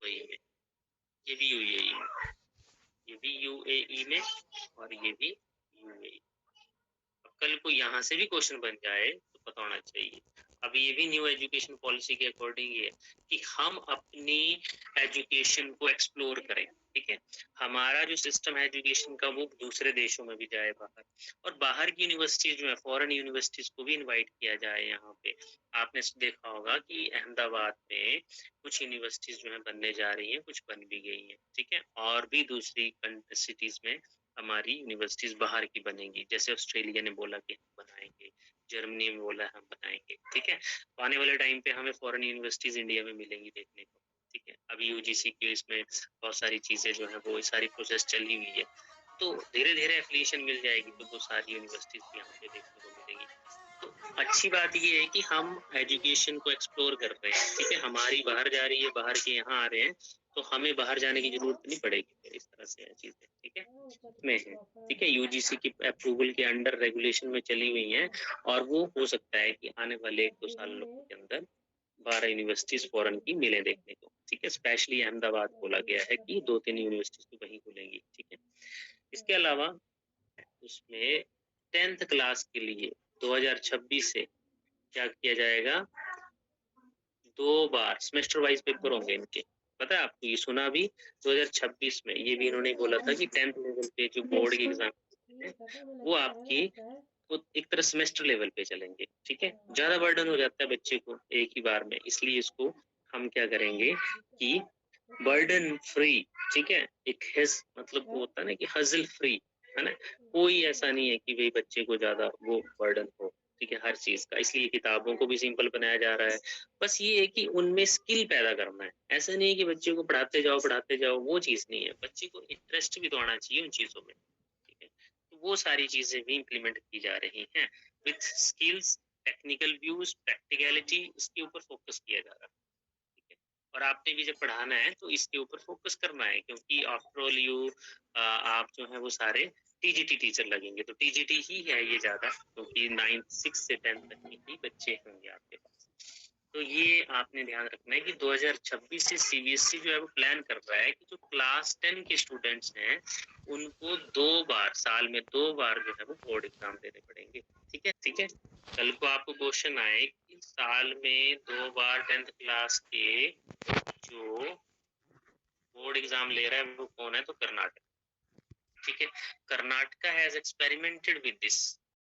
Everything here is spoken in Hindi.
दुबई में, ये भी यूएई में, ये भी यूएई में और ये भी यूएई। कल को यहाँ से भी क्वेश्चन बन जाए तो पता होना चाहिए। अब ये भी न्यू एजुकेशन पॉलिसी के अकॉर्डिंग ये है कि हम अपनी एजुकेशन को एक्सप्लोर करें, ठीक है। हमारा जो सिस्टम है एजुकेशन का वो दूसरे देशों में भी जाए बाहर, और बाहर की यूनिवर्सिटीज जो है फॉरेन यूनिवर्सिटीज को भी इनवाइट किया जाए यहाँ पे। आपने देखा होगा कि अहमदाबाद में कुछ यूनिवर्सिटीज जो है बनने जा रही हैं, कुछ बन भी गई हैं, ठीक है। और भी दूसरी सिटीज में हमारी यूनिवर्सिटीज बाहर की बनेंगी, जैसे ऑस्ट्रेलिया ने बोला कि हम बनाएंगे, जर्मनी में बोला हम बनाएंगे, ठीक है। तो आने वाले टाइम पे हमें फॉरेन यूनिवर्सिटीज इंडिया में मिलेंगी देखने को, ठीक है। अभी यूजीसी की इसमें बहुत सारी चीजें जो है वो सारी प्रोसेस चली हुई है, तो धीरे धीरे एफिलिएशन मिल जाएगी तो वो सारी यूनिवर्सिटीज यहाँ पे देखने को मिलेंगी। तो अच्छी बात ये है कि हम एजुकेशन को एक्सप्लोर कर रहे हैं, ठीक है। हमारी बाहर जा रही है, बाहर के यहाँ आ रहे हैं, तो हमें बाहर जाने की जरूरत नहीं पड़ेगी। फिर इस तरह से चीजें, ठीक है, में है, ठीक है। यूजीसी की अप्रूवल के अंडर रेगुलेशन में चली हुई हैं, और वो हो सकता है कि आने वाले 1-2 सालों के अंदर 12 यूनिवर्सिटीज फॉरेन की मिले देखने को, ठीक है। स्पेशली अहमदाबाद बोला गया है कि 2-3 यूनिवर्सिटीज तो वहीं खुलेंगी, ठीक है। इसके अलावा उसमें 10th क्लास के लिए 2026 से क्या किया जाएगा, 2 बार सेमेस्टर वाइज पेपर होंगे इनके। पता है आपको, ये सुना भी 2026 में, ये भी इन्होंने बोला था कि 10th लेवल पे जो बोर्ड के एग्जाम है वो आपकी वो एक तरह सेमेस्टर लेवल पे चलेंगे, ठीक है। ज्यादा बर्डन हो जाता है बच्चे को एक ही बार में, इसलिए इसको हम क्या करेंगे कि बर्डन फ्री, ठीक है। एक हिज मतलब वो होता है ना कि हजल फ्री, है ना। कोई ऐसा नहीं है कि भाई बच्चे को ज्यादा वो बर्डन हो, ठीक है, हर चीज का। इसलिए किताबों को भी सिंपल बनाया जा रहा है। बस ये है कि उनमें स्किल पैदा करना है। ऐसा नहीं है कि बच्चे को पढ़ाते जाओ, वो चीज नहीं है। बच्चे को इंटरेस्ट भी तो आना चाहिए उन चीजों में, ठीक है। तो वो सारी चीजें भी इम्प्लीमेंट की जा रही हैं with skills, technical views, practicality, इसके ऊपर फोकस किया जा रहा है, ठीक है। और आपने भी जब पढ़ाना है तो इसके ऊपर फोकस करना है, क्योंकि आफ्टर ऑल आप जो है वो सारे टीजीटी टीचर लगेंगे, तो टीजीटी ही है ये ज्यादा, क्योंकि 6 से 10 तक के ही बच्चे होंगे आपके पास। तो ये आपने ध्यान रखना है कि 2026 से सीबीएसई जो है वो प्लान कर रहा है कि जो क्लास 10 के स्टूडेंट्स हैं उनको 2 बार, साल में 2 बार जो है वो बोर्ड एग्जाम देने पड़ेंगे, ठीक है, ठीक है। कल को आपको क्वेश्चन आए कि साल में 2 बार 10th क्लास के जो बोर्ड एग्जाम ले रहा है वो कौन है, तो कर्नाटक, ठीक है। Karnataka has experimented with this,